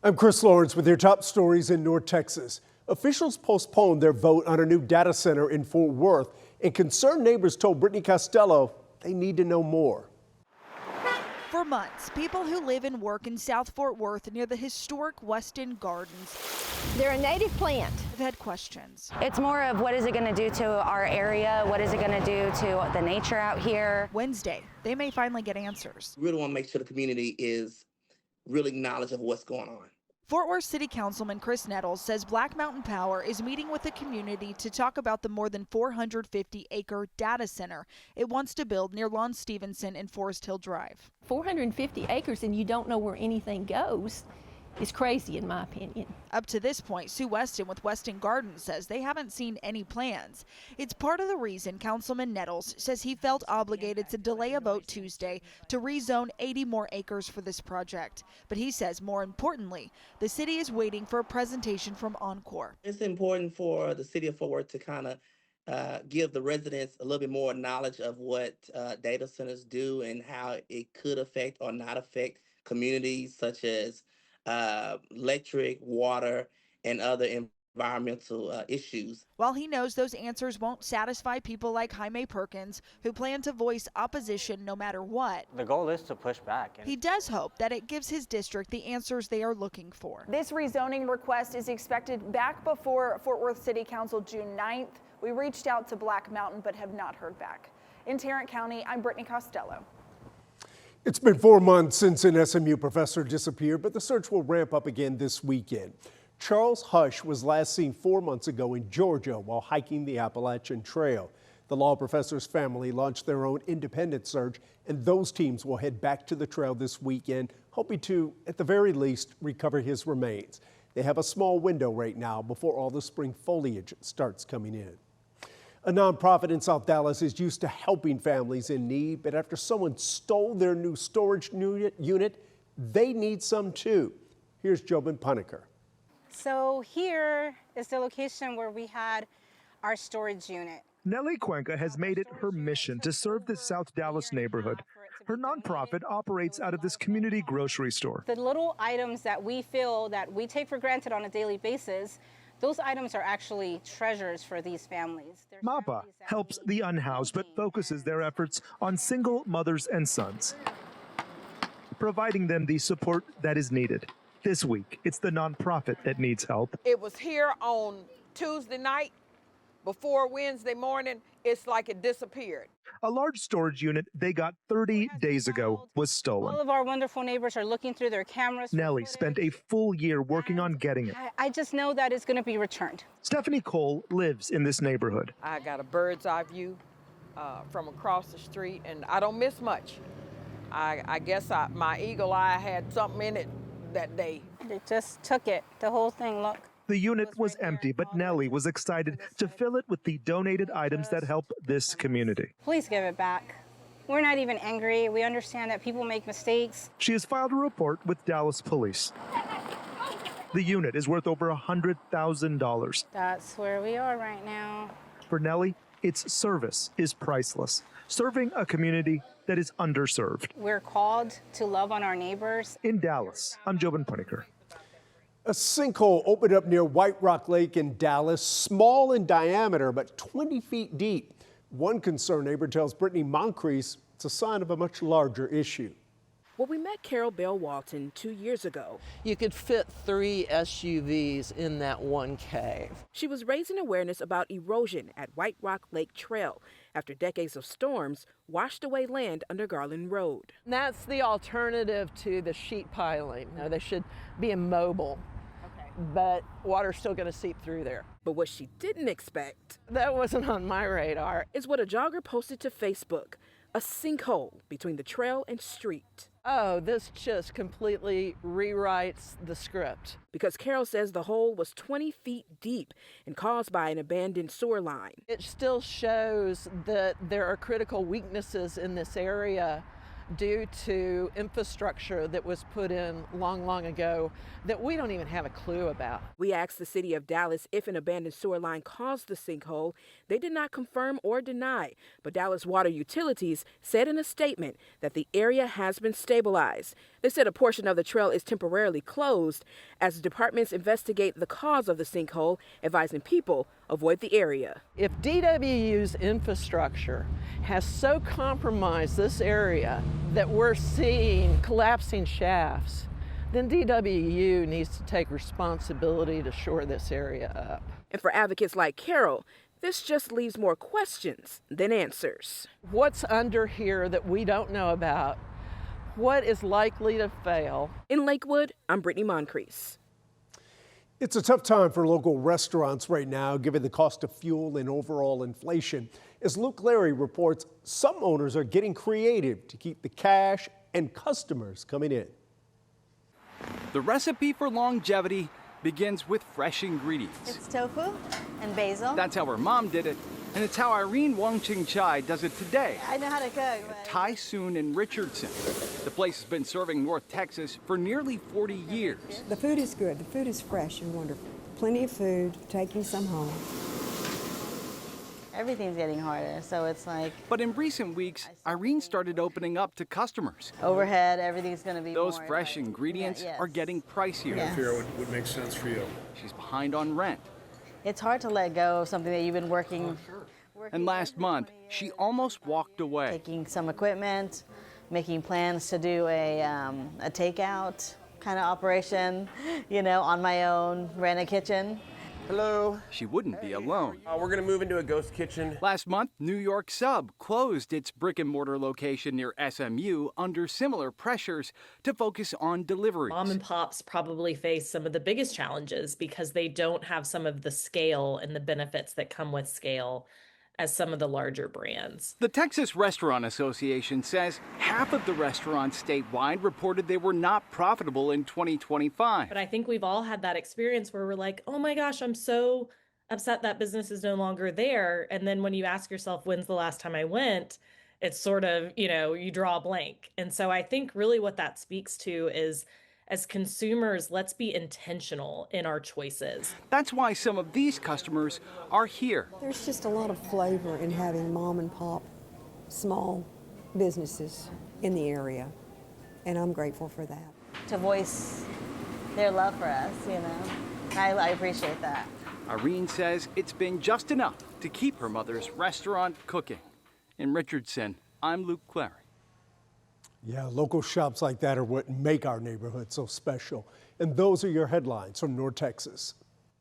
I'm Chris Lawrence with your top stories in North Texas. Officials postponed their vote on a new data center in Fort Worth, and concerned neighbors told Brittany Costello they need to know more. For months, people who live and work in South Fort Worth near the historic Weston Gardens, they're a native plant, have had questions. It's more of what is it going to do to our area? What is it going to do to the nature out here? Wednesday, they may finally get answers. We really want to make sure the community is really knowledge of what's going on. Fort Worth City Councilman Chris Nettles says Black Mountain Power is meeting with the community to talk about the more than 450-acre data center it wants to build near Lon Stevenson and Forest Hill Drive. 450 acres and you don't know where anything goes is crazy, in my opinion. Up to this point, Sue Weston with Weston Gardens says they haven't seen any plans. It's part of the reason Councilman Nettles says he felt obligated to delay a vote Tuesday to rezone 80 more acres for this project. But he says, more importantly, the city is waiting for a presentation from Encore. It's important for the city of Fort Worth to kind of give the residents a little bit more knowledge of what data centers do and how it could affect or not affect communities such as electric, water, and other environmental issues. While he knows those answers won't satisfy people like Jaime Perkins, who plan to voice opposition no matter what, the goal is to push back. He does hope that it gives his district the answers they are looking for. This rezoning request is expected back before Fort Worth City Council June 9th. We reached out to Black Mountain but have not heard back. In Tarrant County, I'm Brittany Costello. It's been 4 months since an SMU professor disappeared, but the search will ramp up again this weekend. Charles Hush was last seen 4 months ago in Georgia while hiking the Appalachian Trail. The law professor's family launched their own independent search, and those teams will head back to the trail this weekend, hoping to, at the very least, recover his remains. They have a small window right now before all the spring foliage starts coming in. A nonprofit in South Dallas is used to helping families in need, but after someone stole their new storage unit, they need some too. Here's Jobin Puneker. So here is the location where we had our storage unit. Nellie Cuenca has made it her mission to serve the South Dallas neighborhood. Her nonprofit operates out of this community grocery store. The little items that we feel that we take for granted on a daily basis, those items are actually treasures for these families. MAPA helps the unhoused but focuses their efforts on single mothers and sons, providing them the support that is needed. This week, it's the nonprofit that needs help. It was here on Tuesday night. Before Wednesday morning, it's like it disappeared. A large storage unit they got 30 days ago was stolen. All of our wonderful neighbors are looking through their cameras. Nellie spent a full year working on getting it. I just know that it's going to be returned. Stephanie Cole lives in this neighborhood. I got a bird's eye view from across the street, and I don't miss much. I guess my eagle eye had something in it that day. They just took it, the whole thing, look. The unit was empty, but Nellie was excited to fill it with the donated items that help this community. Please give it back. We're not even angry. We understand that people make mistakes. She has filed a report with Dallas Police. The unit is worth over $100,000. That's where we are right now. For Nellie, its service is priceless, serving a community that is underserved. We're called to love on our neighbors. In Dallas, I'm Jobin Puneker. A sinkhole opened up near White Rock Lake in Dallas, small in diameter, but 20 feet deep. One concerned neighbor tells Brittany Moncrief it's a sign of a much larger issue. Well, we met Carol Bell Walton 2 years ago. You could fit 3 SUVs in that one cave. She was raising awareness about erosion at White Rock Lake Trail after decades of storms washed away land under Garland Road. And that's the alternative to the sheet piling. Now, they should be immobile, but water's still going to seep through there. But what she didn't expect, that wasn't on my radar, is what a jogger posted to Facebook. A sinkhole between the trail and street. Oh, this just completely rewrites the script. Because Carol says the hole was 20 feet deep and caused by an abandoned sewer line. It still shows that there are critical weaknesses in this area due to infrastructure that was put in long ago that we don't even have a clue about. We asked the city of Dallas if an abandoned sewer line caused the sinkhole. They did not confirm or deny, but Dallas Water Utilities said in a statement that the area has been stabilized. They said a portion of the trail is temporarily closed as departments investigate the cause of the sinkhole, advising people avoid the area. If DWU's infrastructure has so compromised this area that we're seeing collapsing shafts, then DWU needs to take responsibility to shore this area up. And for advocates like Carol, this just leaves more questions than answers. What's under here that we don't know about? What is likely to fail? In Lakewood, I'm Brittany Moncrief. It's a tough time for local restaurants right now, given the cost of fuel and overall inflation. As Luke Larry reports, some owners are getting creative to keep the cash and customers coming in. The recipe for longevity begins with fresh ingredients. It's tofu and basil. That's how her mom did it, and it's how Irene Wangching Chai does it today. I know how to cook. But... Tai Soon in Richardson. The place has been serving North Texas for nearly 40 years. The food is good. The food is fresh and wonderful. Plenty of food, taking some home. Everything's getting harder, so it's like... But in recent weeks, Irene started opening up to customers. Overhead, everything's going to be Those more, fresh ingredients yes. are getting pricier. Yes. Figure would make sense for you. She's behind on rent. It's hard to let go of something that you've been working And last month, she almost walked away. Taking some equipment, making plans to do a takeout kind of operation, you know, on my own, rent a kitchen. Hello. She wouldn't be alone. We're going to move into a ghost kitchen. Last month, New York Sub closed its brick-and-mortar location near SMU under similar pressures to focus on deliveries. Mom and pops probably face some of the biggest challenges because they don't have some of the scale and the benefits that come with scale as some of the larger brands. The Texas Restaurant Association says half of the restaurants statewide reported they were not profitable in 2025. But I think we've all had that experience where we're like, oh my gosh, I'm so upset that business is no longer there. And then when you ask yourself, when's the last time I went? It's sort of, you know, you draw a blank. And so I think really what that speaks to is, as consumers, let's be intentional in our choices. That's why some of these customers are here. There's just a lot of flavor in having mom and pop small businesses in the area, and I'm grateful for that. To voice their love for us, you know. I appreciate that. Irene says it's been just enough to keep her mother's restaurant cooking. In Richardson, I'm Luke Clary. Yeah, local shops like that are what make our neighborhood so special. And those are your headlines from North Texas.